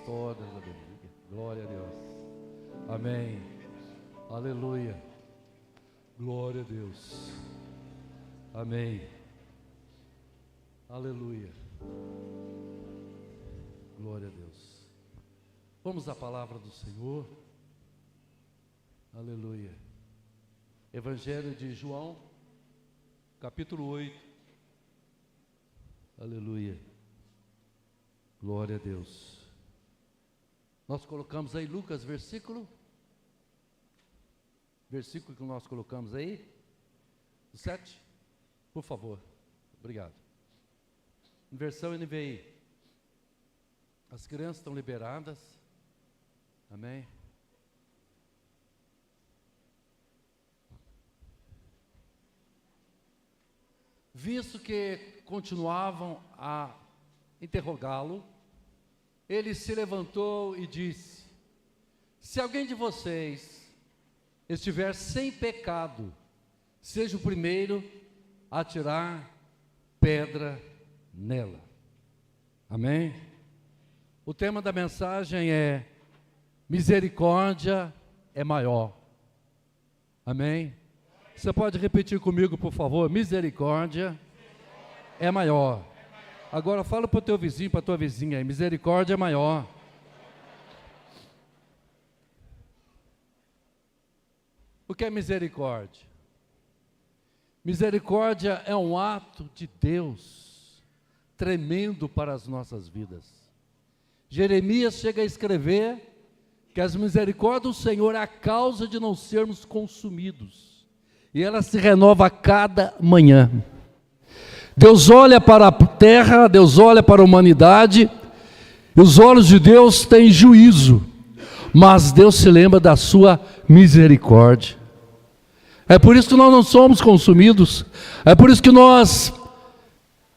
todas, aleluia. Glória a Deus. Amém. Aleluia. Glória a Deus. Amém. Aleluia. Glória a Deus. Vamos à palavra do Senhor. Aleluia. Evangelho de João, capítulo 8. Aleluia. Glória a Deus. Nós colocamos aí Lucas, versículo que nós colocamos aí, o 7, por favor, obrigado. Versão NVI. As crianças estão liberadas, amém? Visto que continuavam a interrogá-lo, ele se levantou e disse: se alguém de vocês estiver sem pecado, seja o primeiro a atirar pedra nela. Amém? O tema da mensagem é: misericórdia é maior. Amém? Você pode repetir comigo, por favor? Misericórdia é maior. Agora fala para o teu vizinho, para a tua vizinha aí: misericórdia é maior. O que é misericórdia? Misericórdia é um ato de Deus tremendo para as nossas vidas. Jeremias chega a escrever que as misericórdias do Senhor é a causa de não sermos consumidos, e ela se renova a cada manhã. Deus olha para a terra, Deus olha para a humanidade, e os olhos de Deus têm juízo, mas Deus se lembra da sua misericórdia. É por isso que nós não somos consumidos, é por isso que nós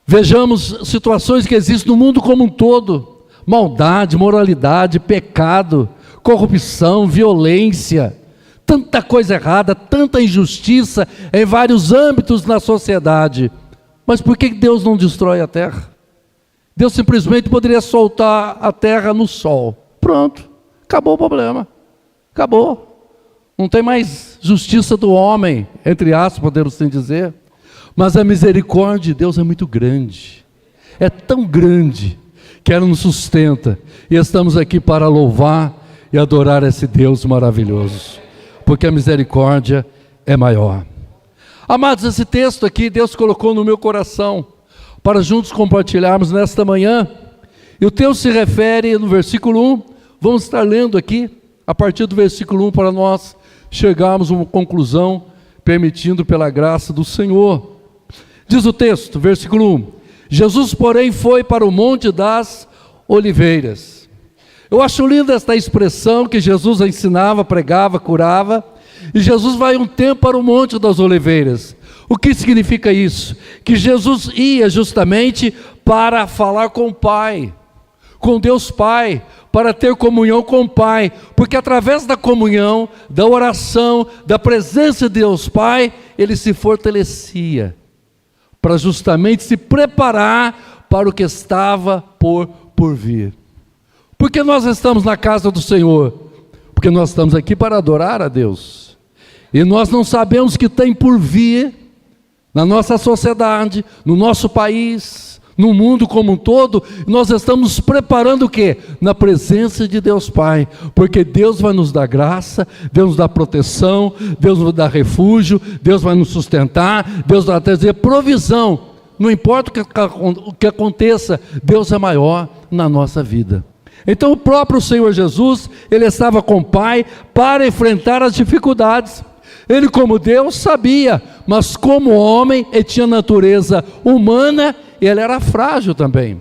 vejamos situações que existem no mundo como um todo: maldade, moralidade, pecado, corrupção, violência, tanta coisa errada, tanta injustiça em vários âmbitos na sociedade. Mas por que Deus não destrói a terra? Deus simplesmente poderia soltar a terra no sol. Pronto, acabou o problema. Acabou. Não tem mais justiça do homem, entre aspas, podemos assim dizer. Mas a misericórdia de Deus é muito grande. É tão grande que ela nos sustenta. E estamos aqui para louvar e adorar esse Deus maravilhoso, porque a misericórdia é maior. Amados, esse texto aqui Deus colocou no meu coração para juntos compartilharmos nesta manhã. E o texto se refere no versículo 1. Vamos estar lendo aqui a partir do versículo 1 para nós chegarmos a uma conclusão, permitindo pela graça do Senhor. Diz o texto, versículo 1: Jesus, porém, foi para o Monte das Oliveiras. Eu acho linda esta expressão que Jesus ensinava, pregava, curava. E Jesus vai um tempo para o Monte das Oliveiras. O que significa isso? Que Jesus ia justamente para falar com o Pai, com Deus Pai, para ter comunhão com o Pai, porque através da comunhão, da oração, da presença de Deus Pai, ele se fortalecia, para justamente se preparar para o que estava por vir. Por que nós estamos na casa do Senhor? Porque nós estamos aqui para adorar a Deus. E nós não sabemos o que tem por vir na nossa sociedade, no nosso país, no mundo como um todo. Nós estamos nos preparando o quê? Na presença de Deus Pai, porque Deus vai nos dar graça, Deus nos dá proteção, Deus nos dá refúgio, Deus vai nos sustentar, Deus vai trazer provisão. Não importa o que aconteça, Deus é maior na nossa vida. Então o próprio Senhor Jesus, ele estava com o Pai para enfrentar as dificuldades. Ele, como Deus, sabia, mas como homem, ele tinha natureza humana e ele era frágil também.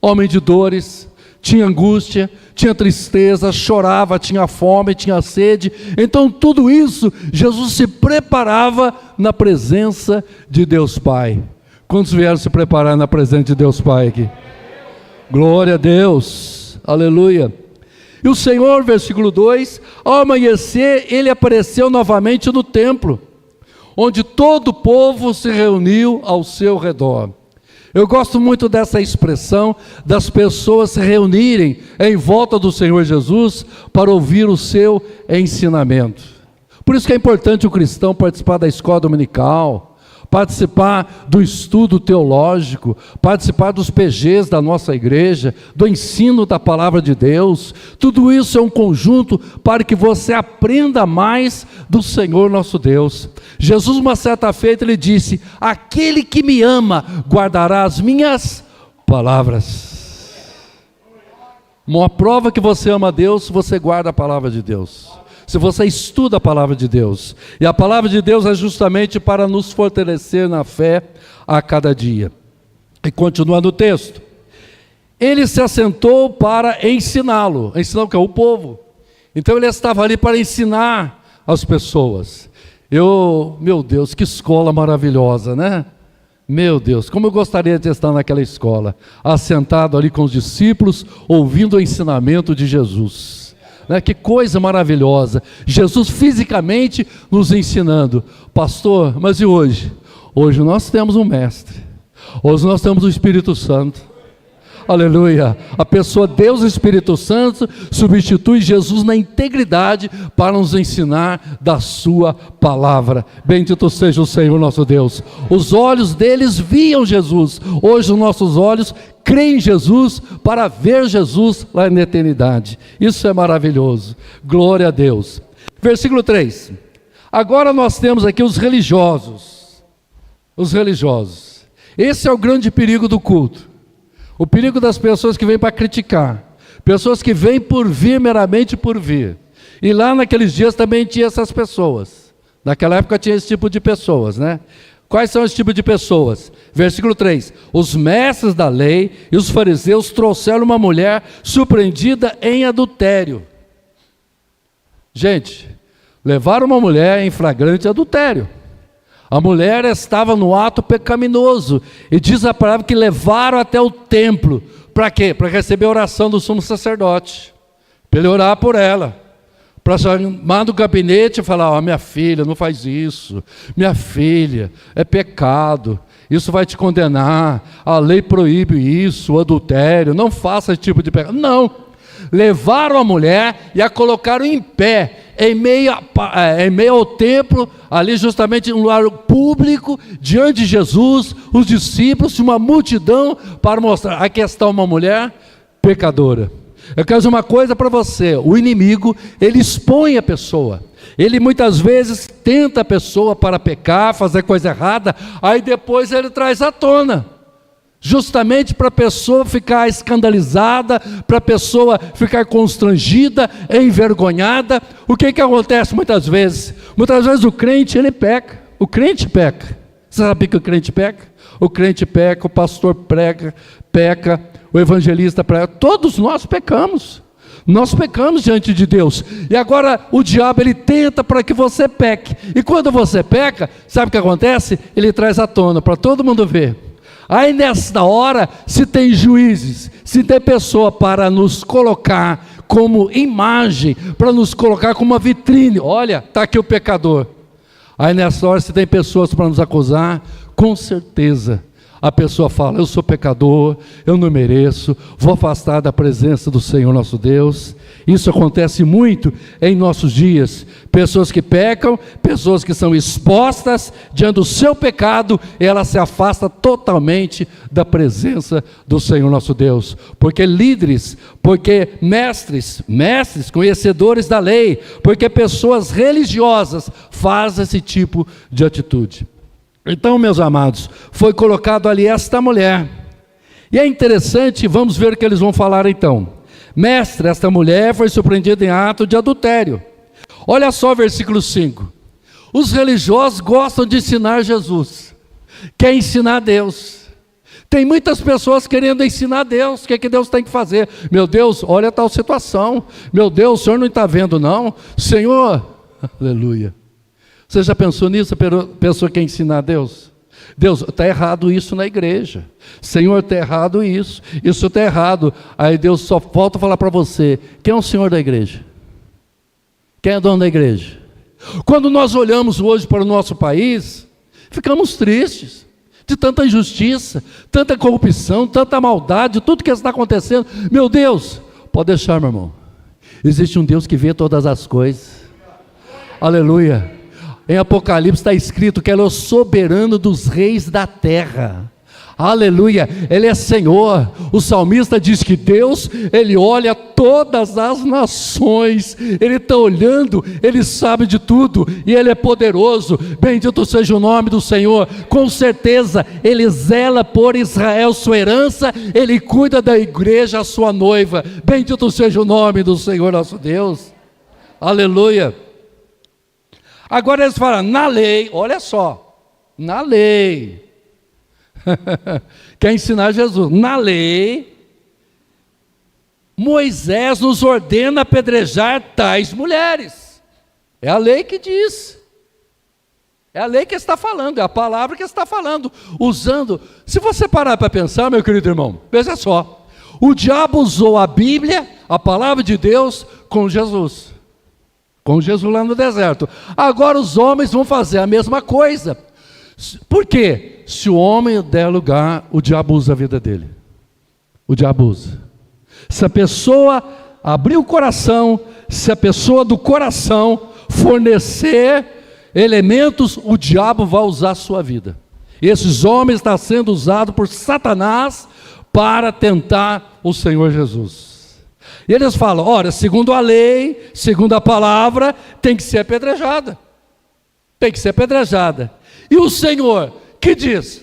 Homem de dores, tinha angústia, tinha tristeza, chorava, tinha fome, tinha sede. Então tudo isso, Jesus se preparava na presença de Deus Pai. Quantos vieram se preparar na presença de Deus Pai aqui? Glória a Deus, aleluia. E o Senhor, versículo 2, ao amanhecer, ele apareceu novamente no templo, onde todo o povo se reuniu ao seu redor. Eu gosto muito dessa expressão das pessoas se reunirem em volta do Senhor Jesus para ouvir o seu ensinamento. Por isso que é importante o cristão participar da escola dominical, participar do estudo teológico, participar dos PGs da nossa igreja, do ensino da palavra de Deus. Tudo isso é um conjunto para que você aprenda mais do Senhor nosso Deus. Jesus, uma certa feita, ele disse: aquele que me ama guardará as minhas palavras. Uma prova que você ama a Deus, você guarda a palavra de Deus. Se você estuda a palavra de Deus, e a palavra de Deus é justamente para nos fortalecer na fé a cada dia. E continuando o texto, ele se assentou para ensiná-lo, ensinar o que é o povo. Então ele estava ali para ensinar as pessoas. Meu Deus, que escola maravilhosa, né? Meu Deus, como eu gostaria de estar naquela escola, assentado ali com os discípulos, ouvindo o ensinamento de Jesus. Que coisa maravilhosa, Jesus fisicamente nos ensinando. Pastor, mas e hoje? Hoje nós temos um mestre, hoje nós temos o Espírito Santo, aleluia. A pessoa Deus e Espírito Santo substitui Jesus na integridade para nos ensinar da sua palavra. Bendito seja o Senhor nosso Deus. Os olhos deles viam Jesus, hoje os nossos olhos creem em Jesus para ver Jesus lá na eternidade. Isso é maravilhoso, glória a Deus. Versículo 3, agora nós temos aqui os religiosos. Esse é o grande perigo do culto, o perigo das pessoas que vêm para criticar, pessoas que vêm por vir, meramente por vir. E lá naqueles dias também tinha essas pessoas, naquela época tinha esse tipo de pessoas, né? Quais são esse tipo de pessoas? Versículo 3, os mestres da lei e os fariseus trouxeram uma mulher surpreendida em adultério. Gente, levaram uma mulher em flagrante adultério. A mulher estava no ato pecaminoso, e diz a palavra que levaram até o templo. Para quê? Para receber a oração do sumo sacerdote, para ele orar por ela. Para chamar do gabinete e falar: minha filha, não faz isso, minha filha, é pecado, isso vai te condenar, a lei proíbe isso, o adultério, não faça esse tipo de pecado. Não, levaram a mulher e a colocaram em pé, em meio ao templo, ali justamente em um lugar público, diante de Jesus, os discípulos, uma multidão, para mostrar: aqui está uma mulher pecadora. Eu quero dizer uma coisa para você: o inimigo, ele expõe a pessoa, ele muitas vezes tenta a pessoa para pecar, fazer coisa errada, aí depois ele traz à tona, justamente para a pessoa ficar escandalizada, para a pessoa ficar constrangida, envergonhada. O que acontece muitas vezes? Muitas vezes o crente, ele peca, o crente peca. Você sabe que o crente peca? O crente peca, o pastor peca, o evangelista prega, todos nós pecamos diante de Deus, e agora o diabo, ele tenta para que você peque, e quando você peca, sabe o que acontece? Ele traz à tona, para todo mundo ver. Aí nessa hora, se tem juízes, se tem pessoa para nos colocar como imagem, para nos colocar como uma vitrine, olha, está aqui o pecador. Aí nessa hora, se tem pessoas para nos acusar, com certeza a pessoa fala: eu sou pecador, eu não mereço, vou afastar da presença do Senhor nosso Deus. Isso acontece muito em nossos dias. Pessoas que pecam, pessoas que são expostas diante do seu pecado, ela se afasta totalmente da presença do Senhor nosso Deus. Porque líderes, porque mestres, conhecedores da lei, porque pessoas religiosas fazem esse tipo de atitude. Então, meus amados, foi colocado ali esta mulher, e é interessante, vamos ver o que eles vão falar então. Mestre, esta mulher foi surpreendida em ato de adultério. Olha só o versículo 5, os religiosos gostam de ensinar Jesus, quer ensinar Deus. Tem muitas pessoas querendo ensinar Deus, o que Deus tem que fazer. Meu Deus, olha tal situação, meu Deus, o Senhor não está vendo não? Senhor, aleluia. Você já pensou nisso? Pensou que é ensinar a Deus? Deus, está errado isso na igreja. Senhor, está errado isso está errado. Aí Deus só falta falar para você: quem é o Senhor da igreja? Quem é dono da igreja? Quando nós olhamos hoje para o nosso país, ficamos tristes, de tanta injustiça, tanta corrupção, tanta maldade, tudo que está acontecendo. Meu Deus, pode deixar, meu irmão. Existe um Deus que vê todas as coisas. Aleluia. Em Apocalipse está escrito que Ele é o soberano dos reis da terra. Aleluia, Ele é Senhor. O salmista diz que Deus, Ele olha todas as nações, Ele está olhando, Ele sabe de tudo, e Ele é poderoso. Bendito seja o nome do Senhor. Com certeza, Ele zela por Israel, sua herança, Ele cuida da igreja, a sua noiva. Bendito seja o nome do Senhor nosso Deus. Aleluia. Agora eles falam, na lei, olha só, na lei, quer ensinar Jesus, na lei, Moisés nos ordena apedrejar tais mulheres. É a lei que diz, é a lei que está falando, é a palavra que está falando, usando. Se você parar para pensar, meu querido irmão, veja só, o diabo usou a Bíblia, a palavra de Deus, com Jesus lá no deserto. Agora os homens vão fazer a mesma coisa. Por quê? Se o homem der lugar, o diabo usa a vida dele. O diabo usa. Se a pessoa abrir o coração, se a pessoa do coração fornecer elementos, o diabo vai usar a sua vida. Esses homens estão sendo usados por Satanás para tentar o Senhor Jesus. E eles falam, olha, segundo a lei, segundo a palavra, tem que ser apedrejada. Tem que ser apedrejada. E o Senhor, que diz?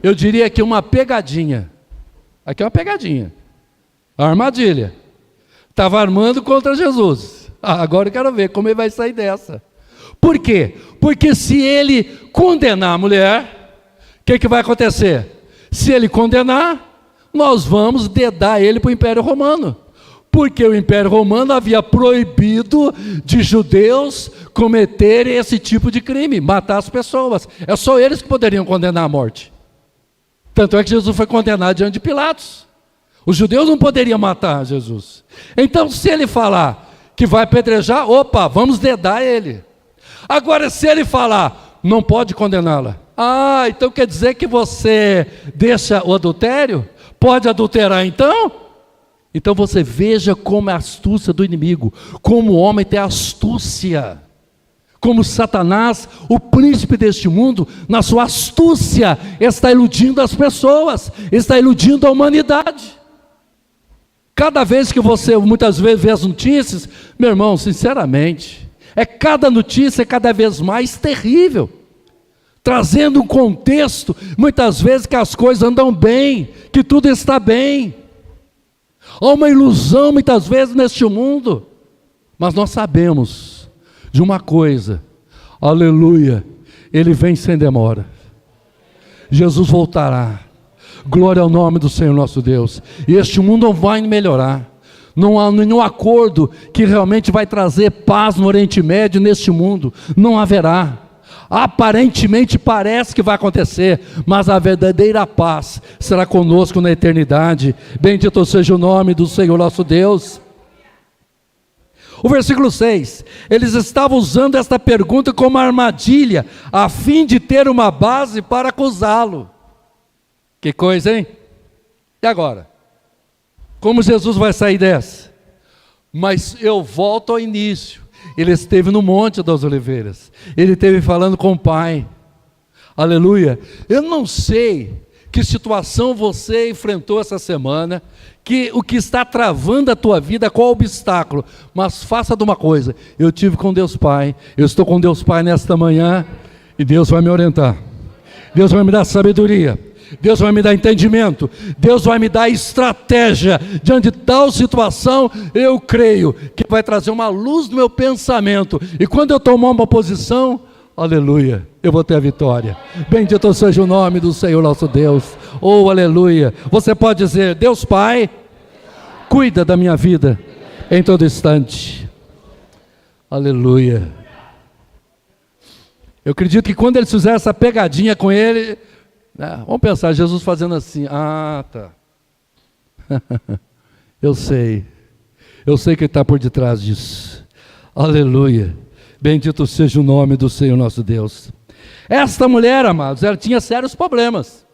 Eu diria que uma pegadinha. Aqui é uma pegadinha. Uma armadilha. Estava armando contra Jesus. Agora eu quero ver como ele vai sair dessa. Por quê? Porque se ele condenar a mulher, o que vai acontecer? Se ele condenar, nós vamos dedar ele para o Império Romano, porque o Império Romano havia proibido de judeus cometerem esse tipo de crime, matar as pessoas. É só eles que poderiam condenar à morte. Tanto é que Jesus foi condenado diante de Pilatos. Os judeus não poderiam matar Jesus. Então, se ele falar que vai apedrejar, opa, vamos dedar ele. Agora, se ele falar, não pode condená-la. Então quer dizer que você deixa o adultério? Pode adulterar então? Então você veja como é a astúcia do inimigo, como o homem tem astúcia, como Satanás, o príncipe deste mundo, na sua astúcia, está iludindo as pessoas, está iludindo a humanidade. Cada vez que você, muitas vezes, vê as notícias, meu irmão, sinceramente, cada notícia é cada vez mais terrível, trazendo um contexto, muitas vezes, que as coisas andam bem, que tudo está bem. Há uma ilusão, muitas vezes, neste mundo. Mas nós sabemos de uma coisa, aleluia, Ele vem sem demora. Jesus voltará. Glória ao nome do Senhor nosso Deus. E este mundo não vai melhorar. Não há nenhum acordo que realmente vai trazer paz no Oriente Médio, neste mundo. Não haverá. Aparentemente parece que vai acontecer, mas a verdadeira paz será conosco na eternidade. Bendito seja o nome do Senhor nosso Deus. O versículo 6, eles estavam usando esta pergunta como armadilha, a fim de ter uma base para acusá-lo. Que coisa, hein? E agora? Como Jesus vai sair dessa? Mas eu volto ao início. Ele esteve no Monte das Oliveiras, ele esteve falando com o Pai, aleluia. Eu não sei que situação você enfrentou essa semana, o que está travando a tua vida, qual obstáculo, mas faça de uma coisa, eu tive com Deus Pai, eu estou com Deus Pai nesta manhã, e Deus vai me orientar, Deus vai me dar sabedoria, Deus vai me dar entendimento, Deus vai me dar estratégia, diante de tal situação, eu creio que vai trazer uma luz no meu pensamento, e quando eu tomar uma posição, aleluia, eu vou ter a vitória. Bendito seja o nome do Senhor nosso Deus, oh aleluia. Você pode dizer, Deus Pai, cuida da minha vida, em todo instante, aleluia. Eu acredito que quando eles fizeram essa pegadinha com ele, vamos pensar, Jesus fazendo assim, tá, eu sei que ele está por detrás disso, aleluia, bendito seja o nome do Senhor nosso Deus. Esta mulher, amados, ela tinha sérios problemas.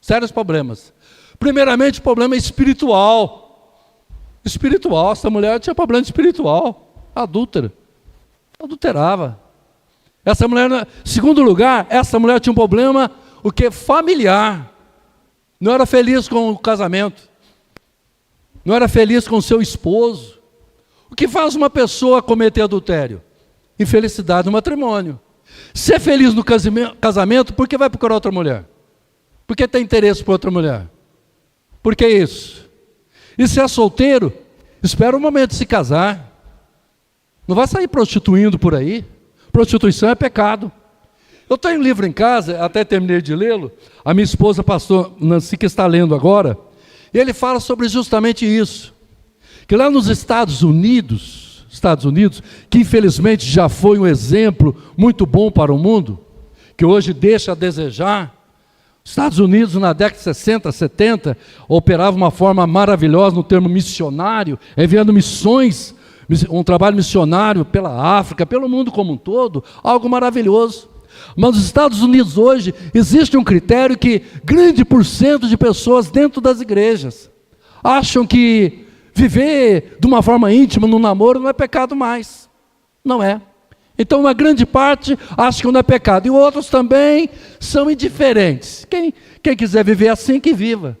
Sérios problemas. Primeiramente, problema espiritual. Espiritual, essa mulher tinha problema espiritual. Adúltera. Adulterava. Essa mulher, segundo lugar, essa mulher tinha um problema, o que? Familiar. Não era feliz com o casamento. Não era feliz com o seu esposo. O que faz uma pessoa cometer adultério? Infelicidade no matrimônio. Ser feliz no casamento, por que vai procurar outra mulher? Por que tem interesse por outra mulher? Por que isso? E se é solteiro, espera o momento de se casar. Não vai sair prostituindo por aí. Prostituição é pecado. Eu tenho um livro em casa, até terminei de lê-lo. A minha esposa, pastor Nancy, que está lendo agora. E ele fala sobre justamente isso. Que lá nos Estados Unidos, que infelizmente já foi um exemplo muito bom para o mundo, que hoje deixa a desejar. Os Estados Unidos, na década de 60, 70, operava uma forma maravilhosa no termo missionário, enviando missões, um trabalho missionário pela África, pelo mundo como um todo, algo maravilhoso. Mas nos Estados Unidos hoje, existe um critério que grande porcento de pessoas dentro das igrejas acham que viver de uma forma íntima no namoro não é pecado mais. Não é. Então uma grande parte acha que não é pecado. E outros também são indiferentes. Quem quiser viver assim, que viva.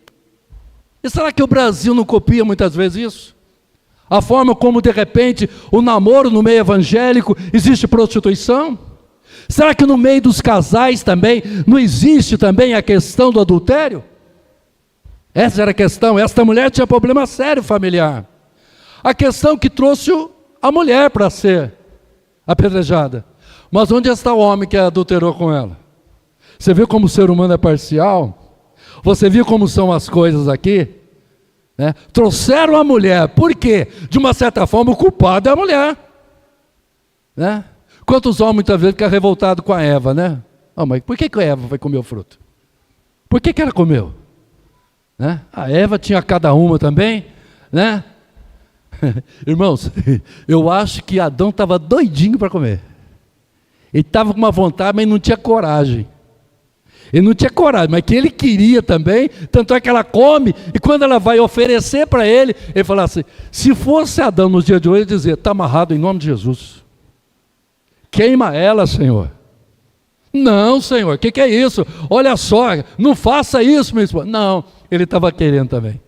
E será que o Brasil não copia muitas vezes isso? A forma como de repente o namoro no meio evangélico existe prostituição? Será que no meio dos casais também não existe também a questão do adultério? Essa era a questão. Esta mulher tinha problema sério familiar. A questão que trouxe a mulher para ser apedrejada. Mas onde está o homem que adulterou com ela? Você viu como o ser humano é parcial? Você viu como são as coisas aqui? Né? Trouxeram a mulher. Por quê? De uma certa forma o culpado é a mulher. Né? Quantos homens muitas vezes ficam revoltados com a Eva, né? Oh, mas por que a Eva foi comer o fruto? Por que ela comeu? Né? A Eva tinha cada uma também, né? Irmãos, eu acho que Adão estava doidinho para comer. Ele estava com uma vontade, mas não tinha coragem. Ele não tinha coragem, mas que ele queria também, tanto é que ela come, e quando ela vai oferecer para ele, ele fala assim, se fosse Adão nos dias de hoje, ele dizia, está amarrado em nome de Jesus. Queima ela, Senhor. Não, Senhor, o que é isso? Olha só, não faça isso, meu esposo. Não, ele estava querendo também.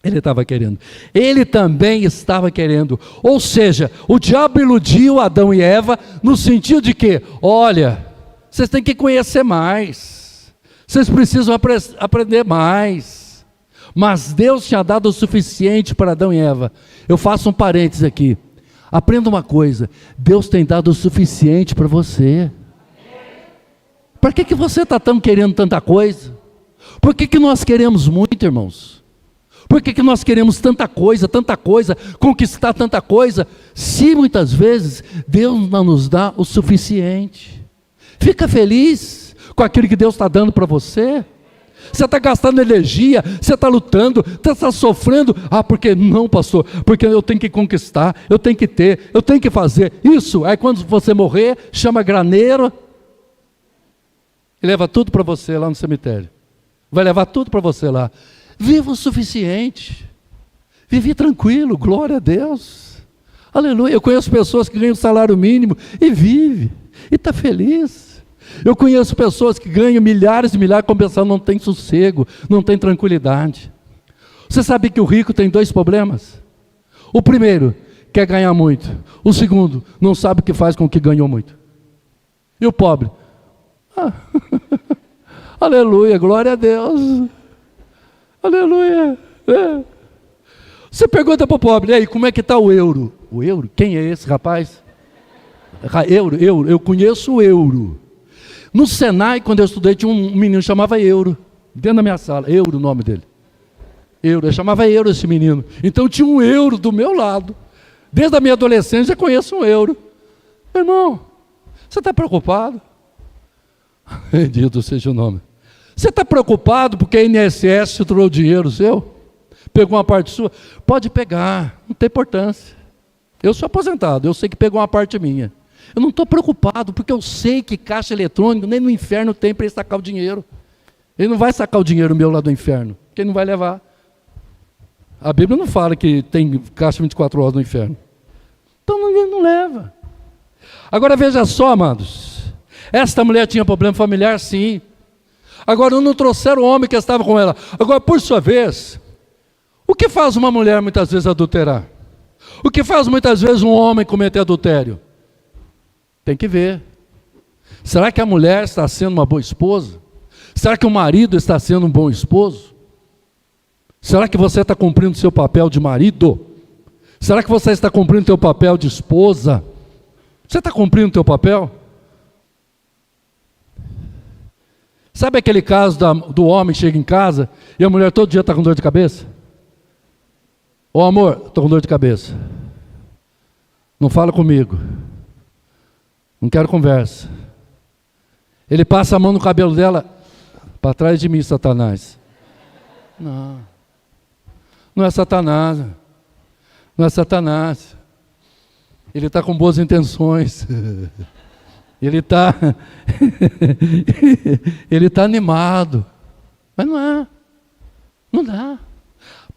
Ele estava querendo. Ele também estava querendo. Ou seja, o diabo iludiu Adão e Eva no sentido de que, olha, vocês têm que conhecer mais. Vocês precisam aprender mais. Mas Deus tinha dado o suficiente para Adão e Eva. Eu faço um parênteses aqui. Aprenda uma coisa, Deus tem dado o suficiente para você. Por que você está tão querendo tanta coisa? Por que nós queremos muito, irmãos? Por que nós queremos tanta coisa, conquistar tanta coisa, se muitas vezes Deus não nos dá o suficiente? Fica feliz com aquilo que Deus está dando para você. Você está gastando energia, você está lutando, você está sofrendo. Ah, porque não, pastor? Porque eu tenho que conquistar, eu tenho que ter, eu tenho que fazer. Isso, aí quando você morrer, chama graneiro e leva tudo para você lá no cemitério. Vai levar tudo para você lá. Viva o suficiente. Vive tranquilo, glória a Deus. Aleluia. Eu conheço pessoas que ganham salário mínimo e vive, e está feliz. Eu conheço pessoas que ganham milhares e milhares, compensando, não tem sossego, não tem tranquilidade. Você sabe que o rico tem dois problemas? O primeiro, quer ganhar muito. O segundo, não sabe o que faz com o que ganhou muito. E o pobre? Aleluia, glória a Deus. Aleluia. Você pergunta para o pobre, e aí, como é que está o euro? O euro? Quem é esse rapaz? Euro, eu conheço o euro. No Senai, quando eu estudei, tinha um menino que chamava Euro, dentro da minha sala, Euro o nome dele. Euro, eu chamava Euro esse menino. Então tinha um euro do meu lado. Desde a minha adolescência eu conheço um euro. Meu irmão, você está preocupado? Bendito seja o nome. Você está preocupado porque a INSS te trouxe o dinheiro seu? Pegou uma parte sua? Pode pegar, não tem importância. Eu sou aposentado, eu sei que pegou uma parte minha. Eu não estou preocupado, porque eu sei que caixa eletrônico nem no inferno tem para ele sacar o dinheiro. Ele não vai sacar o dinheiro meu lá do inferno, porque ele não vai levar. A Bíblia não fala que tem caixa 24 horas no inferno. Então ele não leva. Agora veja só, amados. Esta mulher tinha problema familiar, sim. Agora não trouxeram o homem que estava com ela. Agora, por sua vez, o que faz uma mulher muitas vezes adulterar? O que faz muitas vezes um homem cometer adultério? Tem que ver. Será que a mulher está sendo uma boa esposa? Será que o marido está sendo um bom esposo? Será que você está cumprindo o seu papel de marido? Será que você está cumprindo o seu papel de esposa? Você está cumprindo o seu papel? Sabe aquele caso do homem que chega em casa e a mulher todo dia está com dor de cabeça? Ô amor, estou com dor de cabeça. Não fala comigo. Não quero conversa. Ele passa a mão no cabelo dela. Para trás de mim, Satanás. Não. Não é Satanás. Não é Satanás. Ele está com boas intenções. Ele está ele está animado. Mas não é. Não dá.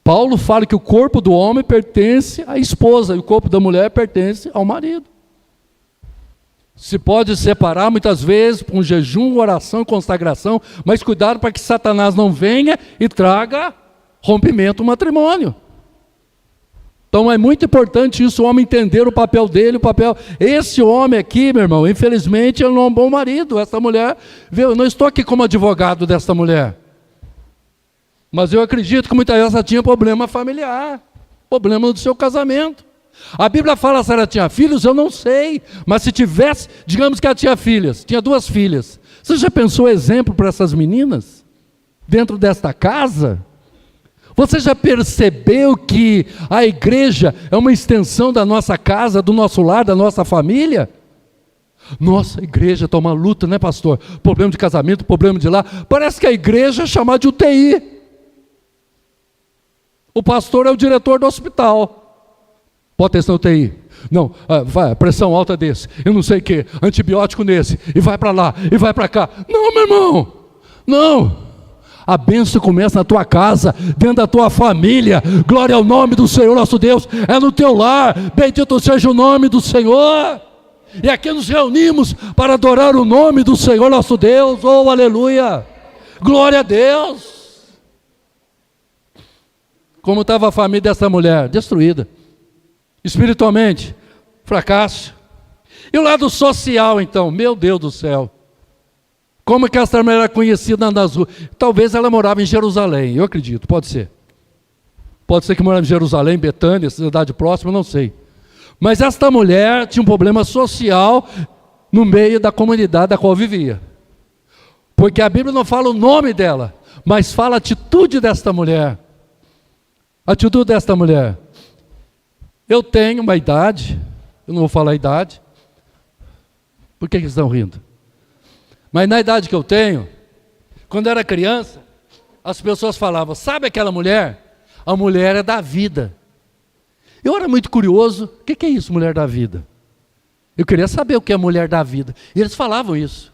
Paulo fala que o corpo do homem pertence à esposa e o corpo da mulher pertence ao marido. Se pode separar muitas vezes com jejum, oração e consagração, mas cuidado para que Satanás não venha e traga rompimento no matrimônio. Então é muito importante isso, o homem entender o papel dele, o papel. Esse homem aqui, meu irmão, infelizmente ele não é um bom marido. Essa mulher, eu não estou aqui como advogado dessa mulher. Mas eu acredito que muitas vezes ela tinha problema familiar, problema do seu casamento. A Bíblia fala se ela tinha filhos, eu não sei. Mas se tivesse, digamos que ela tinha filhas, tinha 2 filhas. Você já pensou exemplo para essas meninas? Dentro desta casa? Você já percebeu que a igreja é uma extensão da nossa casa, do nosso lar, da nossa família? Nossa, a igreja está uma luta, né, pastor? Problema de casamento, problema de lá. Parece que a igreja é chamada de UTI. O pastor é o diretor do hospital. Bota esse na UTI. Não, vai, pressão alta desse, eu não sei o que, antibiótico nesse, e vai para lá, e vai para cá. Não, meu irmão, não. A bênção começa na tua casa, dentro da tua família. Glória ao nome do Senhor nosso Deus. É no teu lar. Bendito seja o nome do Senhor. E aqui nos reunimos para adorar o nome do Senhor nosso Deus. Oh, aleluia. Glória a Deus. Como estava a família dessa mulher? Destruída. Espiritualmente, fracasso. E o lado social então? Meu Deus do céu. Como que essa mulher era conhecida nas ruas? Talvez ela morava em Jerusalém, eu acredito, pode ser. Pode ser que morava em Jerusalém, Betânia, cidade próxima, não sei. Mas esta mulher tinha um problema social no meio da comunidade da qual vivia. Porque a Bíblia não fala o nome dela, mas fala a atitude desta mulher. A atitude desta mulher. Eu tenho uma idade, eu não vou falar a idade. Por que estão rindo? Mas na idade que eu tenho, quando eu era criança, as pessoas falavam, sabe aquela mulher? A mulher é da vida. Eu era muito curioso, o que é isso, mulher da vida? Eu queria saber o que é mulher da vida. E eles falavam isso.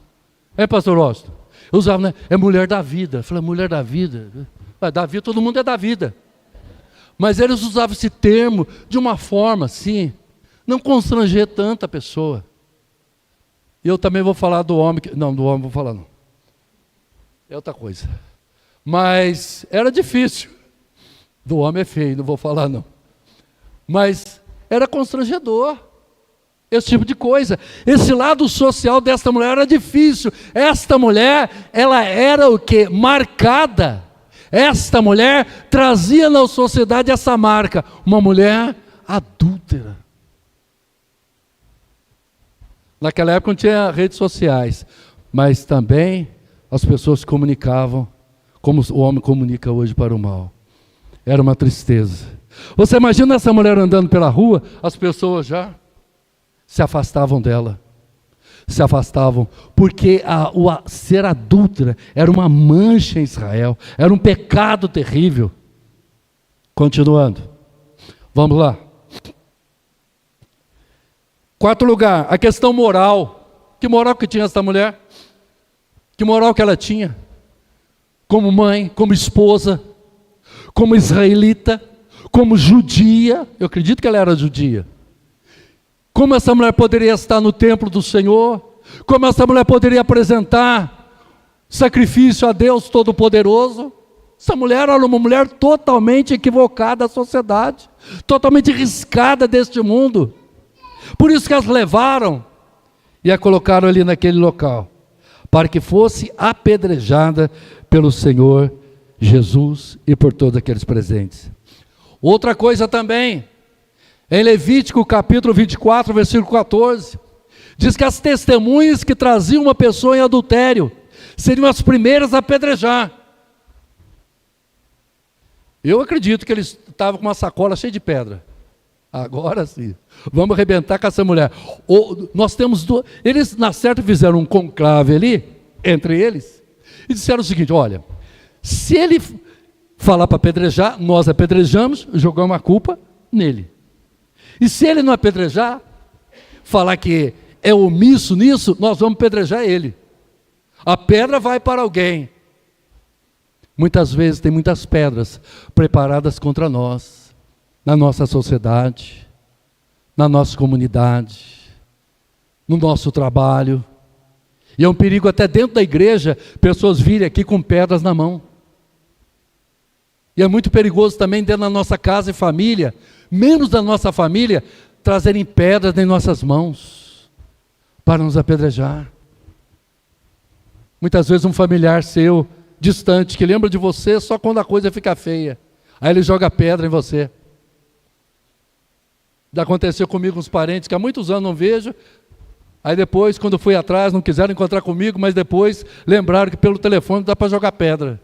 Pastor Austin? Eu usava, né? É mulher da vida. Eu falei, mulher da vida? Da vida, todo mundo é da vida. Mas eles usavam esse termo de uma forma assim, não constranger tanta pessoa. E eu também vou falar do homem, não, do homem vou falar não. É outra coisa. Mas era difícil. Do homem é feio, não vou falar não. Mas era constrangedor. Esse tipo de coisa. Esse lado social desta mulher era difícil. Esta mulher, ela era o quê? Marcada. Esta mulher trazia na sociedade essa marca. Uma mulher adúltera. Naquela época não tinha redes sociais, mas também as pessoas se comunicavam como o homem comunica hoje para o mal. Era uma tristeza. Você imagina essa mulher andando pela rua, as pessoas já se afastavam dela. Se afastavam, porque o ser adúltera era uma mancha em Israel, era um pecado terrível. Continuando, vamos lá. Quarto lugar, a questão moral. Que moral que tinha essa mulher? Que moral que ela tinha? Como mãe, como esposa, como israelita, como judia. Eu acredito que ela era judia. Como essa mulher poderia estar no templo do Senhor? Como essa mulher poderia apresentar sacrifício a Deus Todo-Poderoso? Essa mulher era uma mulher totalmente equivocada da sociedade, totalmente riscada deste mundo. Por isso que as levaram e a colocaram ali naquele local, para que fosse apedrejada pelo Senhor Jesus e por todos aqueles presentes. Outra coisa também, em Levítico capítulo 24, versículo 14, diz que as testemunhas que traziam uma pessoa em adultério seriam as primeiras a apedrejar. Eu acredito que eles estavam com uma sacola cheia de pedra. Agora sim, vamos arrebentar com essa mulher. Nós temos eles na certa fizeram um conclave ali, entre eles, e disseram o seguinte: olha, se ele falar para apedrejar, nós apedrejamos, jogamos a culpa nele. E se ele não apedrejar, falar que é omisso nisso, nós vamos apedrejar ele. A pedra vai para alguém. Muitas vezes tem muitas pedras preparadas contra nós, na nossa sociedade, na nossa comunidade, no nosso trabalho. E é um perigo até dentro da igreja, pessoas virem aqui com pedras na mão. E é muito perigoso também dentro da nossa casa e família, membros da nossa família, trazerem pedras em nossas mãos, para nos apedrejar. Muitas vezes um familiar seu, distante, que lembra de você só quando a coisa fica feia, aí ele joga pedra em você. Já aconteceu comigo com uns parentes que há muitos anos não vejo, aí depois, quando fui atrás, não quiseram encontrar comigo, mas depois lembraram que pelo telefone dá para jogar pedra,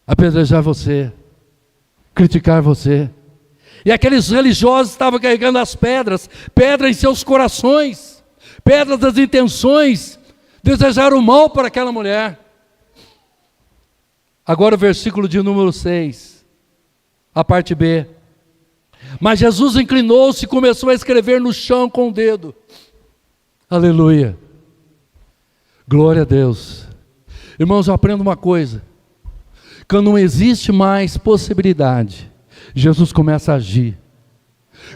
apedrejar você, criticar você. E aqueles religiosos estavam carregando as pedras, pedras em seus corações, pedras das intenções, desejaram o mal para aquela mulher. Agora o versículo de número 6, a parte B. Mas Jesus inclinou-se e começou a escrever no chão com o dedo. Aleluia. Glória a Deus. Irmãos, eu aprendo uma coisa. Quando não existe mais possibilidade, Jesus começa a agir.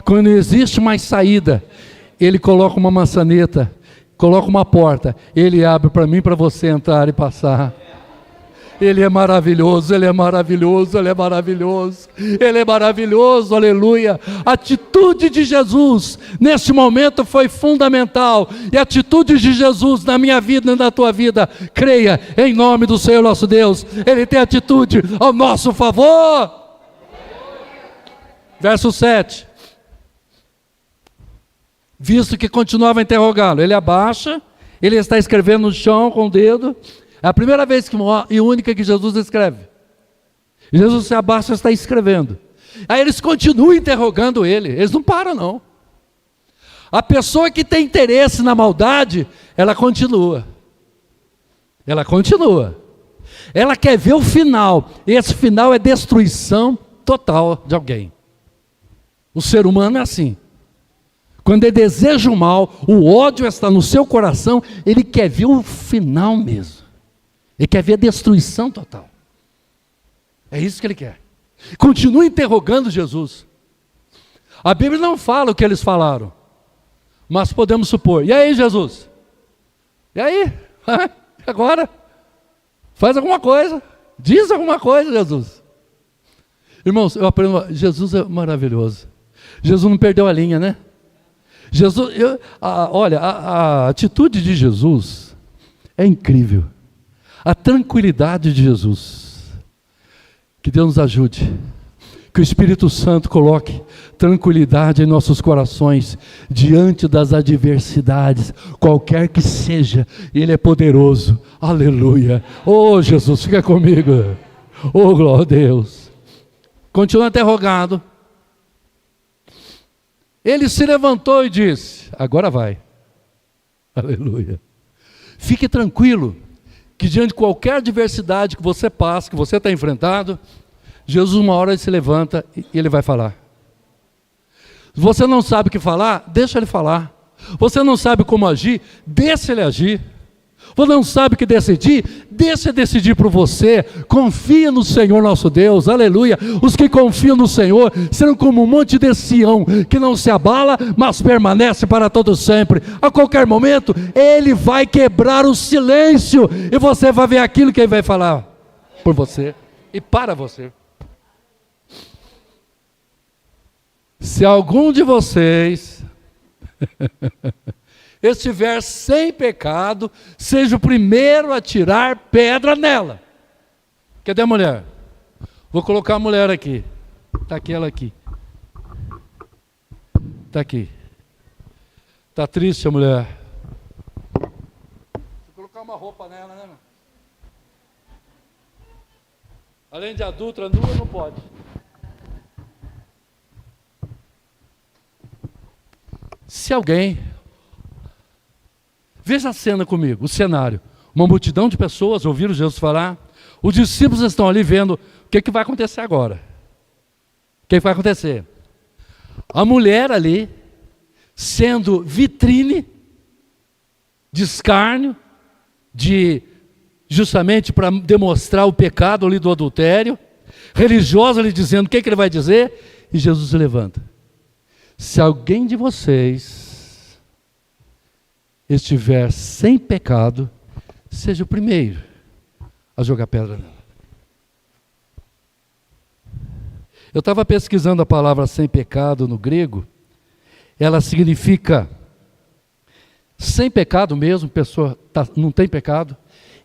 Quando não existe mais saída, Ele coloca uma maçaneta, coloca uma porta, Ele abre para mim e para você entrar e passar. Ele é maravilhoso, Ele é maravilhoso, Ele é maravilhoso, Ele é maravilhoso, aleluia. A atitude de Jesus neste momento foi fundamental, e a atitude de Jesus na minha vida e na tua vida, creia, em nome do Senhor nosso Deus, Ele tem atitude ao nosso favor. Verso 7, visto que continuava a interrogá-lo, ele abaixa, ele está escrevendo no chão com o dedo. É a primeira vez e única que Jesus escreve. Jesus se abaixa e está escrevendo. Aí eles continuam interrogando ele, eles não param não. A pessoa que tem interesse na maldade, ela continua. Ela continua. Ela quer ver o final, e esse final é destruição total de alguém. O ser humano é assim. Quando ele deseja o mal, o ódio está no seu coração, ele quer ver o final mesmo. Ele quer ver a destruição total. É isso que ele quer. Continua interrogando Jesus. A Bíblia não fala o que eles falaram, mas podemos supor. E aí, Jesus? E aí? Agora? Faz alguma coisa. Diz alguma coisa, Jesus. Irmãos, eu aprendo. Jesus é maravilhoso. Jesus não perdeu a linha, né? Jesus, olha, a atitude de Jesus é incrível. A tranquilidade de Jesus. Que Deus nos ajude. Que o Espírito Santo coloque tranquilidade em nossos corações diante das adversidades, qualquer que seja. Ele é poderoso. Aleluia. Oh Jesus, fica comigo. Oh glória a Deus. Continua interrogado. Ele se levantou e disse: agora vai. Aleluia. Fique tranquilo, que diante de qualquer adversidade que você passa, que você está enfrentado, Jesus uma hora ele se levanta e ele vai falar. Você não sabe o que falar? Deixa ele falar. Você não sabe como agir? Deixa ele agir. Você não sabe o que decidir? Deixa ele decidir por você. Confia no Senhor nosso Deus, aleluia. Os que confiam no Senhor serão como um monte de Sião, que não se abala, mas permanece para todo sempre. A qualquer momento, Ele vai quebrar o silêncio, e você vai ver aquilo que Ele vai falar por você e para você. Se algum de vocês estiver sem pecado, seja o primeiro a tirar pedra nela. Cadê a mulher? Vou colocar a mulher aqui. Está aqui, ela aqui. Está aqui. Está triste a mulher. Vou colocar uma roupa nela, né? Além de adulta, nua não pode. Se alguém... Veja a cena comigo, o cenário. Uma multidão de pessoas ouviram Jesus falar. Os discípulos estão ali vendo o que vai acontecer agora. O que vai acontecer? A mulher ali, sendo vitrine de escárnio, justamente para demonstrar o pecado ali do adultério, religiosa ali dizendo o que ele vai dizer, e Jesus se levanta. Se alguém de vocês estiver sem pecado, seja o primeiro a jogar pedra nela. Eu estava pesquisando a palavra sem pecado no grego. Ela significa sem pecado mesmo, pessoa não tem pecado,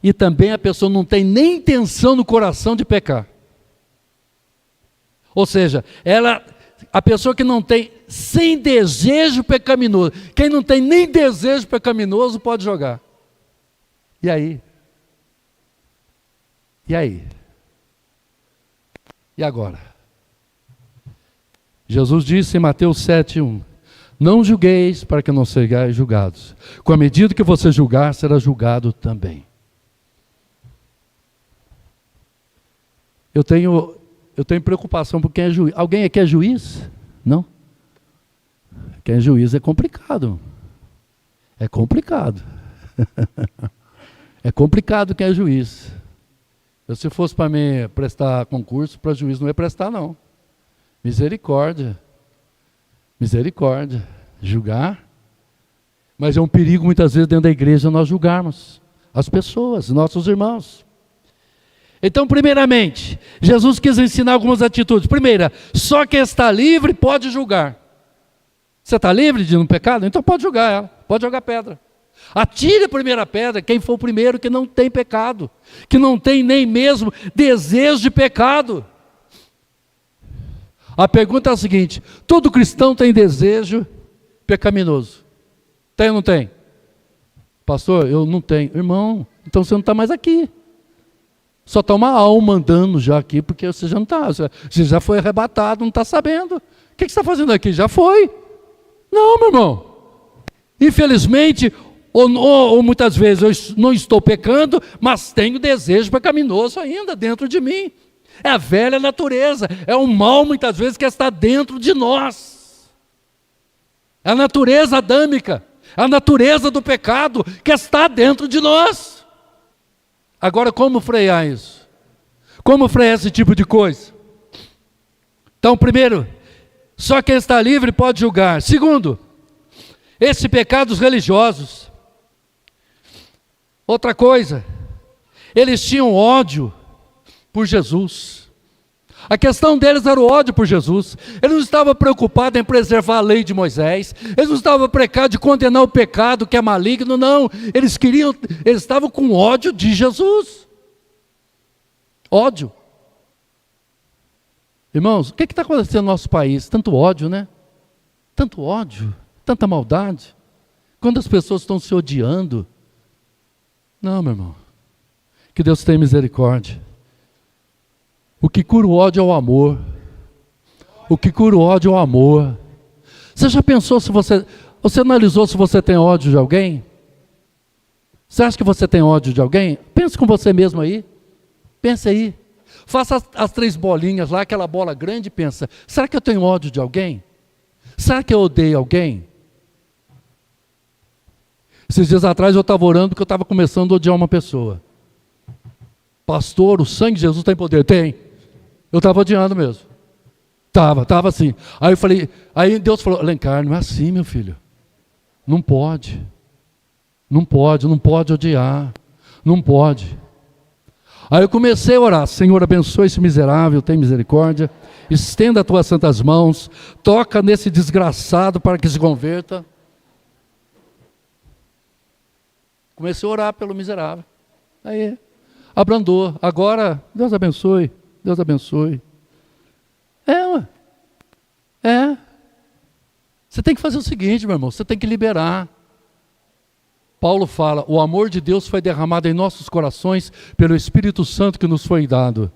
e também a pessoa não tem nem intenção no coração de pecar. Ou seja, a pessoa que não tem sem desejo pecaminoso, quem não tem nem desejo pecaminoso pode jogar. E aí? E aí? E agora? Jesus disse em Mateus 7:1: não julgueis para que não sejais julgados. Com a medida que você julgar, será julgado também. Eu tenho preocupação por quem é juiz. Alguém aqui é juiz? Não? Quem é juiz é complicado. É complicado. É complicado quem é juiz. Se fosse para mim prestar concurso, para juiz não ia prestar, não. Misericórdia. Misericórdia. Julgar. Mas é um perigo muitas vezes dentro da igreja nós julgarmos as pessoas, nossos irmãos. Então, primeiramente, Jesus quis ensinar algumas atitudes. Primeira, só quem está livre pode julgar. Você está livre de um pecado? Então pode julgar ela, pode jogar pedra. Atire a primeira pedra quem for o primeiro que não tem pecado, que não tem nem mesmo desejo de pecado. A pergunta é a seguinte: todo cristão tem desejo pecaminoso? Tem ou não tem? Pastor, eu não tenho. Irmão, então você não está mais aqui. Só está uma alma andando já aqui, porque você já não está, você já foi arrebatado, não está sabendo. O que você está fazendo aqui? Já foi. Não, meu irmão. Infelizmente, ou muitas vezes eu não estou pecando, mas tenho desejo pecaminoso ainda dentro de mim. É a velha natureza, é o mal muitas vezes que está dentro de nós. É a natureza adâmica, é a natureza do pecado que está dentro de nós. Agora, como frear isso? Como frear esse tipo de coisa? Então, primeiro, só quem está livre pode julgar. Segundo, esses pecados religiosos. Outra coisa, eles tinham ódio por Jesus. A questão deles era o ódio por Jesus. Eles não estavam preocupados em preservar a lei de Moisés. Eles não estavam preocupados de condenar o pecado que é maligno, não. Eles estavam com ódio de Jesus. Ódio. Irmãos, o que está acontecendo no nosso país? Tanto ódio, né? Tanto ódio, tanta maldade. Quando as pessoas estão se odiando. Não, meu irmão. Que Deus tenha misericórdia. O que cura o ódio é o amor. O que cura o ódio é o amor. Você já pensou se você analisou se você tem ódio de alguém? Você acha que você tem ódio de alguém? Pense com você mesmo aí. Pense aí. Faça as 3 bolinhas lá, aquela bola grande e pensa, será que eu tenho ódio de alguém? Será que eu odeio alguém? Esses dias atrás eu estava orando porque eu estava começando a odiar uma pessoa. Pastor, o sangue de Jesus tem poder? Tem. Eu estava odiando mesmo. Estava assim. Aí eu falei, aí Deus falou, Alencar, não é assim, meu filho. Não pode. Não pode odiar. Não pode. Aí eu comecei a orar, Senhor, abençoa esse miserável, tem misericórdia, estenda as tuas santas mãos, toca nesse desgraçado para que se converta. Comecei a orar pelo miserável. Aí, abrandou. Agora, Deus abençoe, Deus abençoe. Você tem que fazer o seguinte, meu irmão, você tem que liberar. Paulo fala, o amor de Deus foi derramado em nossos corações pelo Espírito Santo que nos foi dado.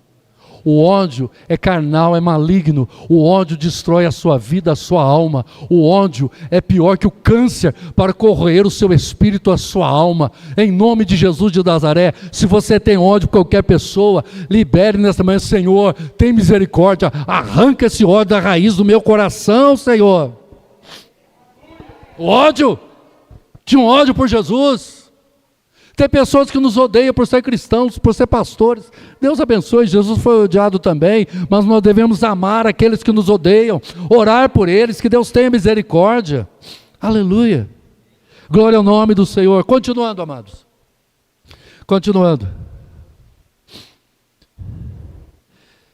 O ódio é carnal, é maligno. O ódio destrói a sua vida, a sua alma. O ódio é pior que o câncer para corroer o seu espírito, a sua alma. Em nome de Jesus de Nazaré, se você tem ódio por qualquer pessoa, libere nesta manhã, Senhor, tem misericórdia, arranca esse ódio da raiz do meu coração, Senhor. O ódio, tinha um ódio por Jesus. Tem pessoas que nos odeiam por ser cristãos, por ser pastores. Deus abençoe, Jesus foi odiado também, mas nós devemos amar aqueles que nos odeiam, orar por eles, que Deus tenha misericórdia. Aleluia. Glória ao nome do Senhor. Continuando, amados. Continuando.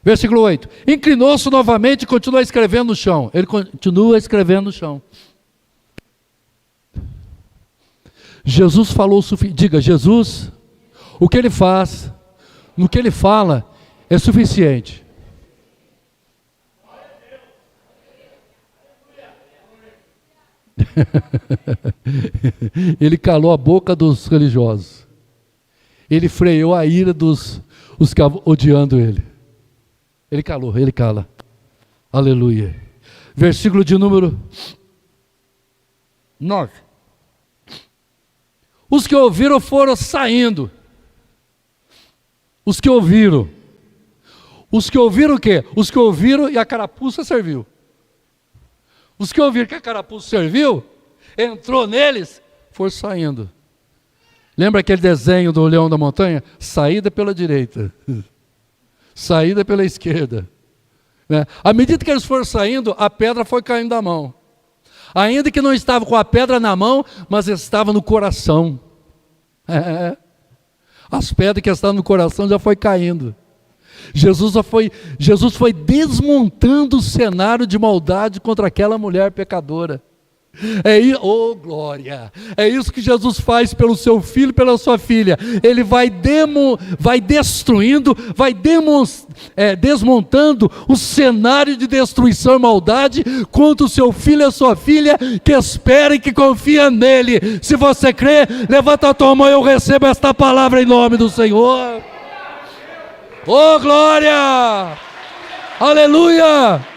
Versículo 8. Inclinou-se novamente e continua escrevendo no chão. Ele continua escrevendo no chão. Jesus falou, diga, Jesus, o que ele faz, no que ele fala, é suficiente. Ele calou a boca dos religiosos. Ele freou a ira dos que estavam odiando ele. Ele calou, ele cala. Aleluia. Versículo de número 9. Os que ouviram foram saindo. Os que ouviram. Os que ouviram o quê? Os que ouviram e a carapuça serviu. Os que ouviram que a carapuça serviu, entrou neles, foram saindo. Lembra aquele desenho do Leão da Montanha? Saída pela direita. Saída pela esquerda. Né? À medida que eles foram saindo, a pedra foi caindo da mão. Ainda que não estava com a pedra na mão, mas estava no coração. As pedras que estavam no coração já foi caindo. Jesus foi desmontando o cenário de maldade contra aquela mulher pecadora. Oh glória! É isso que Jesus faz pelo seu filho e pela sua filha. Ele vai destruindo, desmontando o cenário de destruição e maldade contra o seu filho e a sua filha que espera e que confia nele. Se você crê, levanta a tua mão e eu recebo esta palavra em nome do Senhor. Oh glória! Aleluia!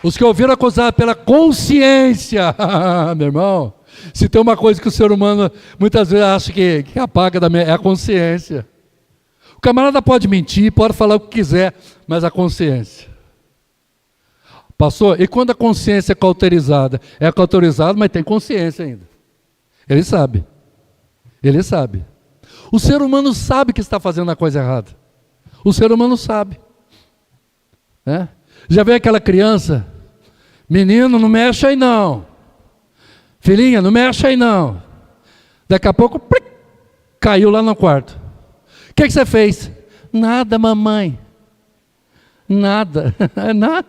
Os que ouviram acusar pela consciência, meu irmão, se tem uma coisa que o ser humano muitas vezes acha que apaga é a consciência. O camarada pode mentir, pode falar o que quiser, mas a consciência. Pastor, e quando a consciência é cauterizada? É cauterizada, mas tem consciência ainda. Ele sabe. Ele sabe. O ser humano sabe que está fazendo a coisa errada. O ser humano sabe. Já vê aquela criança? Menino, não mexe aí não. Filhinha, não mexe aí não. Daqui a pouco, caiu lá no quarto. O que você fez? Nada, mamãe. Nada. Nada.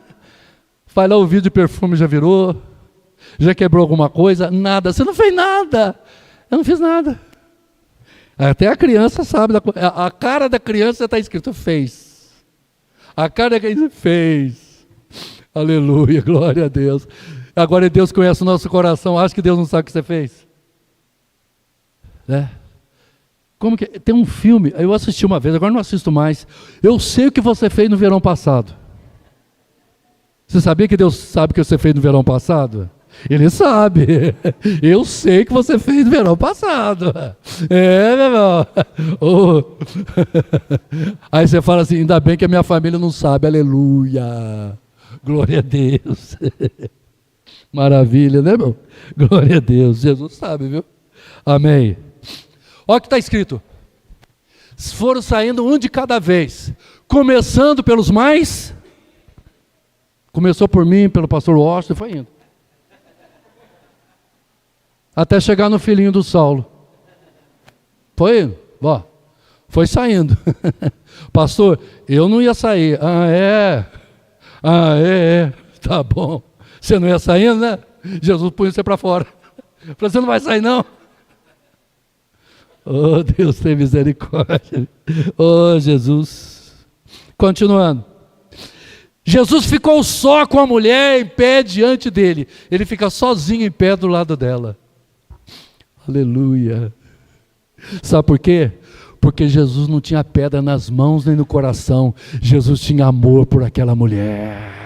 Vai lá, o vidro de perfume já virou. Já quebrou alguma coisa? Nada. Você não fez nada. Eu não fiz nada. Até a criança sabe. A cara da criança está escrito, fez. A cara da criança fez. Aleluia, glória a Deus. Agora Deus conhece o nosso coração. Acha que Deus não sabe o que você fez? Como que tem um filme, eu assisti uma vez, agora não assisto mais. Eu sei o que você fez no verão passado. Você sabia que Deus sabe o que você fez no verão passado? Ele sabe. Eu sei que você fez no verão passado. É, meu irmão. Oh. Aí você fala assim, ainda bem que a minha família não sabe. Aleluia. Glória a Deus. Maravilha, né, irmão? Glória a Deus. Jesus sabe, viu? Amém. Olha o que está escrito. Foram saindo um de cada vez. Começando pelos mais. Começou por mim, pelo pastor Washington, e foi indo. Até chegar no filhinho do Saulo. Foi indo. Ó, foi saindo. Pastor, eu não ia sair. Ah, é? Ah, é. Tá bom. Você não ia saindo, né? Jesus punha você para fora. Falei, você não vai sair, não? Oh, Deus tem misericórdia. Oh, Jesus. Continuando. Jesus ficou só com a mulher em pé diante dele. Ele fica sozinho em pé do lado dela. Aleluia. Sabe por quê? Porque Jesus não tinha pedra nas mãos nem no coração. Jesus tinha amor por aquela mulher.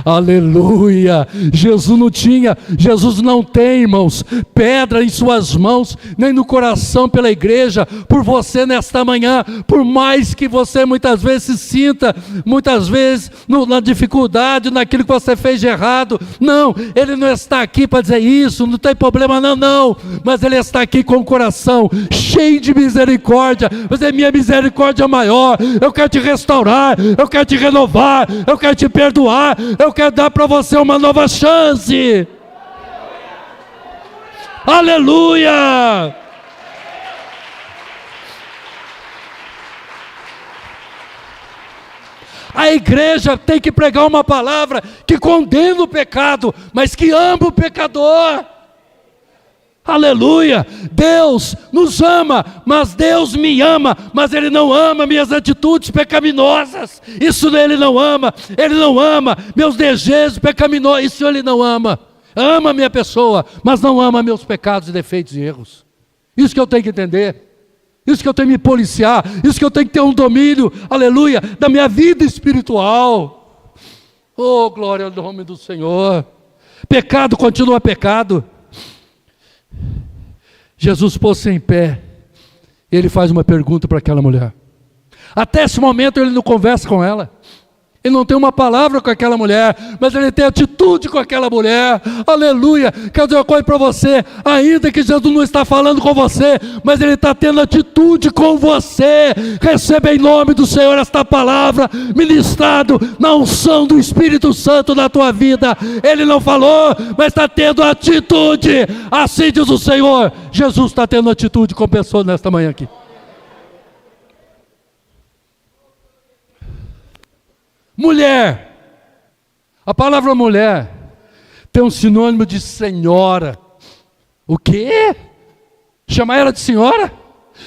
Aleluia. Jesus não tem, irmãos, pedra em suas mãos, nem no coração pela igreja, por você nesta manhã, por mais que você muitas vezes se sinta, muitas vezes na dificuldade, naquilo que você fez de errado. Não, Ele não está aqui para dizer isso, não tem problema não, mas Ele está aqui com o coração cheio de misericórdia. Mas é minha misericórdia maior, eu quero te restaurar, eu quero te renovar, eu quero te perdoar, eu quero dar para você uma nova chance. Aleluia! A igreja tem que pregar uma palavra que condena o pecado, mas que ama o pecador. Aleluia! Deus nos ama, mas Deus me ama, mas Ele não ama minhas atitudes pecaminosas. Isso Ele não ama. Ele não ama meus desejos pecaminosos. Isso Ele não ama. Ama a minha pessoa, mas não ama meus pecados, defeitos e erros. Isso que eu tenho que entender. Isso que eu tenho que me policiar. Isso que eu tenho que ter um domínio, aleluia, da minha vida espiritual. Oh, glória ao nome do Senhor. Pecado continua pecado. Jesus pôs-se em pé. Ele faz uma pergunta para aquela mulher. Até esse momento ele não conversa com ela. Ele não tem uma palavra com aquela mulher, mas ele tem atitude com aquela mulher. Aleluia. Quero dizer uma coisa para você. Ainda que Jesus não está falando com você, mas Ele está tendo atitude com você. Receba em nome do Senhor esta palavra, ministrado na unção do Espírito Santo na tua vida. Ele não falou, mas está tendo atitude. Assim diz o Senhor. Jesus está tendo atitude com pessoas nesta manhã aqui. Mulher, a palavra mulher tem um sinônimo de senhora. O quê? Chamar ela de senhora?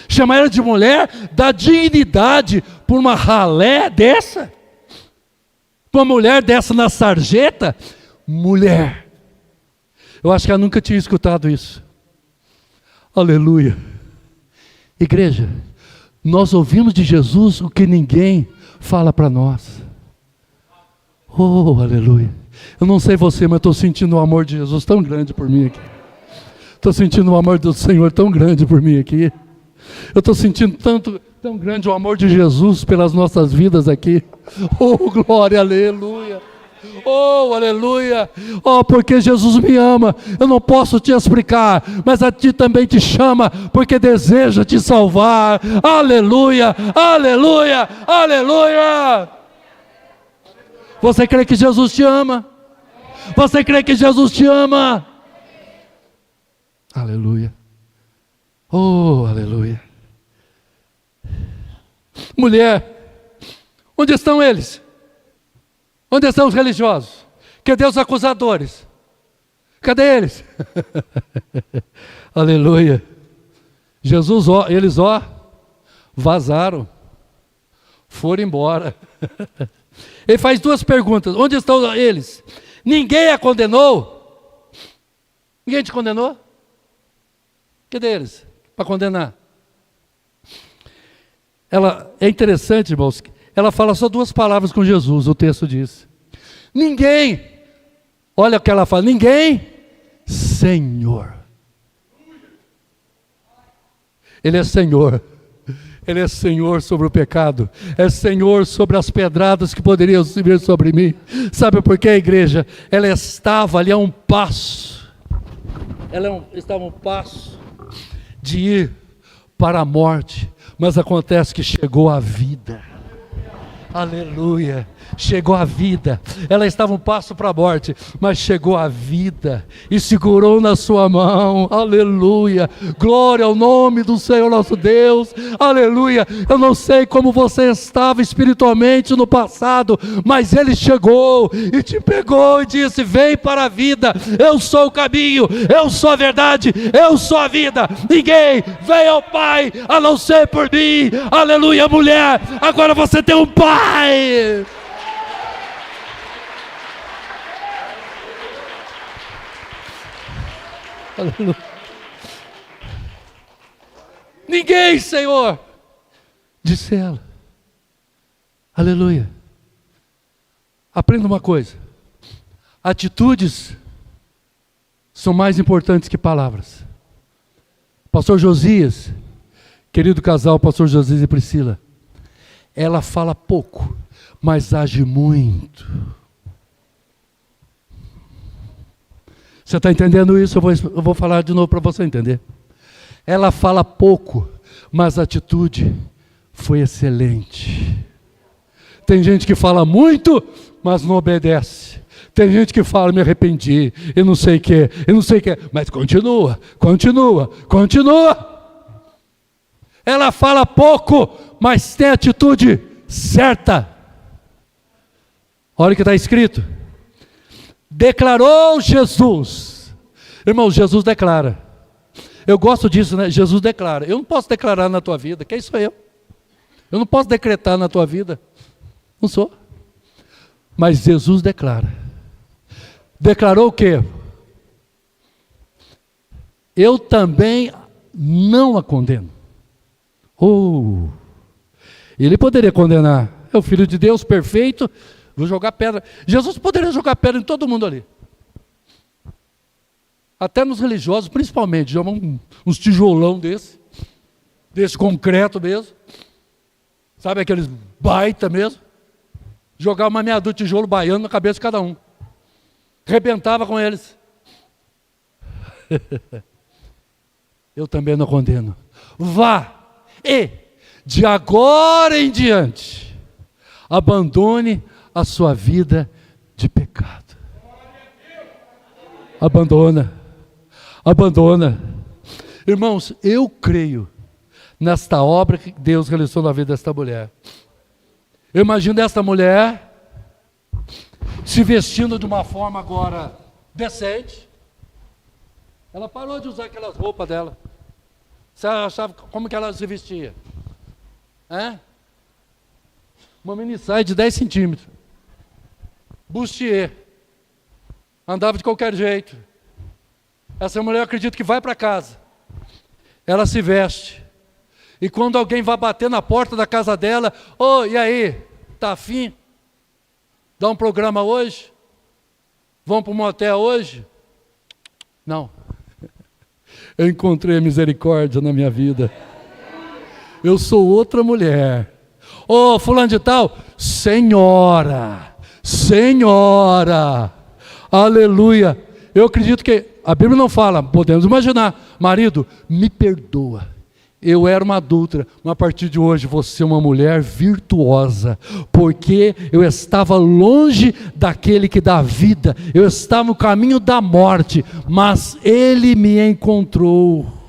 Chamar ela de mulher? Dá dignidade por uma ralé dessa? Por uma mulher dessa na sarjeta? Mulher. Eu acho que ela nunca tinha escutado isso. Aleluia. Igreja, nós ouvimos de Jesus o que ninguém fala para nós. Oh, aleluia. Eu não sei você, mas estou sentindo o amor de Jesus tão grande por mim aqui. Estou sentindo o amor do Senhor tão grande por mim aqui. Eu estou sentindo tão grande o amor de Jesus pelas nossas vidas aqui. Oh, glória, aleluia. Oh, aleluia. Oh, porque Jesus me ama. Eu não posso te explicar, mas a ti também te chama, porque deseja te salvar. Aleluia, aleluia, aleluia. Você crê que Jesus te ama? Você crê que Jesus te ama? Aleluia. Oh, aleluia. Mulher, onde estão eles? Onde estão os religiosos? Cadê os acusadores? Cadê eles? Aleluia. Jesus, eles vazaram. Foram embora. Ele faz duas perguntas. Onde estão eles? Ninguém a condenou? Ninguém te condenou? Cadê eles? Para condenar. É interessante, irmãos. Ela fala só duas palavras com Jesus, o texto diz. Ninguém. Olha o que ela fala: ninguém, Senhor. Ele é Senhor. Ele é Senhor sobre o pecado, é Senhor sobre as pedradas que poderiam vir sobre mim. Sabe por quê, igreja? Ela estava ali a um passo, estava a um passo de ir para a morte, mas acontece que chegou a vida. Aleluia, chegou a vida. Ela estava um passo para a morte, mas chegou a vida e segurou na sua mão. Aleluia, glória ao nome do Senhor nosso Deus. Aleluia. Eu não sei como você estava espiritualmente no passado, mas Ele chegou e te pegou e disse: vem para a vida, eu sou o caminho, eu sou a verdade, eu sou a vida. Ninguém vem ao Pai a não ser por mim. Aleluia, mulher, agora você tem um Pai. Aleluia. Ninguém, Senhor, disse ela. Aleluia. Aprenda uma coisa: atitudes são mais importantes que palavras. Pastor Josias, querido casal, pastor Josias e Priscila, ela fala pouco, mas age muito. Você está entendendo isso? Eu vou falar de novo para você entender. Ela fala pouco, mas a atitude foi excelente. Tem gente que fala muito, mas não obedece. Tem gente que fala: me arrependi, e não sei o que, mas continua. Ela fala pouco, mas tem atitude certa. Olha o que está escrito: declarou Jesus. Irmão, Jesus declara. Eu gosto disso, né? Jesus declara. Eu não posso declarar na tua vida, quem sou eu? Eu não posso decretar na tua vida, não sou. Mas Jesus declara. Declarou o quê? Eu também não a condeno. Ele poderia condenar: é o Filho de Deus perfeito, vou jogar pedra. Jesus poderia jogar pedra em todo mundo ali, até nos religiosos principalmente, jogar uns tijolão desse concreto mesmo, sabe, aqueles baita mesmo, jogar uma meia dúzia de tijolo baiano na cabeça de cada um, rebentava com eles. Eu também não condeno. Vá e, de agora em diante, abandone a sua vida de pecado. Abandona. Irmãos, eu creio nesta obra que Deus realizou na vida desta mulher. Eu imagino esta mulher se vestindo de uma forma agora decente. Ela parou de usar aquelas roupas dela. Você achava como que ela se vestia? Uma mini saia de 10 centímetros. Bustier. Andava de qualquer jeito. Essa mulher, eu acredito que vai para casa. Ela se veste. E quando alguém vai bater na porta da casa dela: e aí? Tá afim? Dá um programa hoje? Vamos para um motel hoje? Não. Eu encontrei a misericórdia na minha vida. Eu sou outra mulher. Fulano de tal, senhora, aleluia. Eu acredito que a Bíblia não fala, podemos imaginar: marido, me perdoa, eu era uma adúltera, mas a partir de hoje você é uma mulher virtuosa, porque eu estava longe daquele que dá vida, eu estava no caminho da morte, mas Ele me encontrou.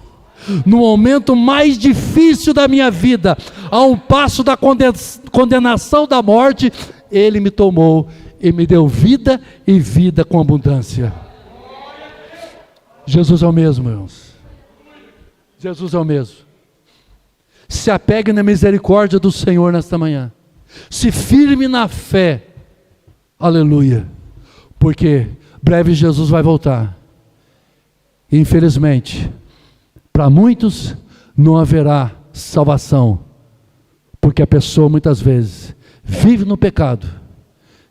No momento mais difícil da minha vida, a um passo da condenação da morte, Ele me tomou e me deu vida e vida com abundância. Jesus é o mesmo, irmãos. Jesus é o mesmo. Se apegue na misericórdia do Senhor nesta manhã. Se firme na fé. Aleluia. Porque breve Jesus vai voltar. E, infelizmente, para muitos não haverá salvação. Porque a pessoa muitas vezes vive no pecado.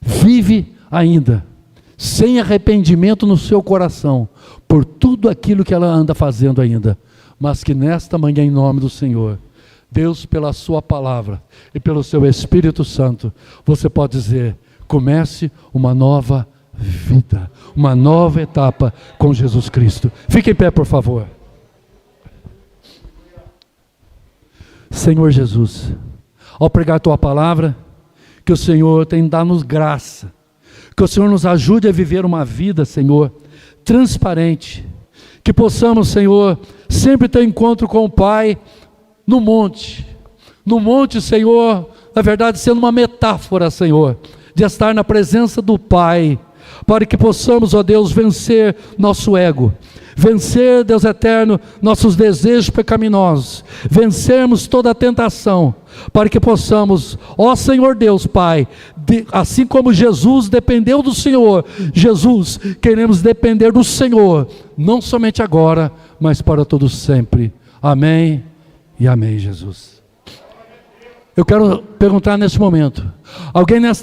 Vive ainda sem arrependimento no seu coração, por tudo aquilo que ela anda fazendo ainda, mas que nesta manhã, em nome do Senhor, Deus, pela sua palavra e pelo seu Espírito Santo, você pode dizer, comece uma nova vida, uma nova etapa com Jesus Cristo. Fique em pé, por favor. Senhor Jesus, ao pregar a tua palavra, que o Senhor tem de dar-nos graça, que o Senhor nos ajude a viver uma vida, Senhor, transparente, que possamos, Senhor, sempre ter encontro com o Pai no monte, Senhor, na verdade sendo uma metáfora, Senhor, de estar na presença do Pai, para que possamos, ó Deus, vencer nosso ego, vencer, Deus eterno, nossos desejos pecaminosos, vencermos toda a tentação, para que possamos, ó Senhor Deus, Pai, assim como Jesus dependeu do Senhor, Jesus, queremos depender do Senhor, não somente agora, mas para todo sempre. Amém e amém, Jesus. Eu quero perguntar nesse momento, alguém nesta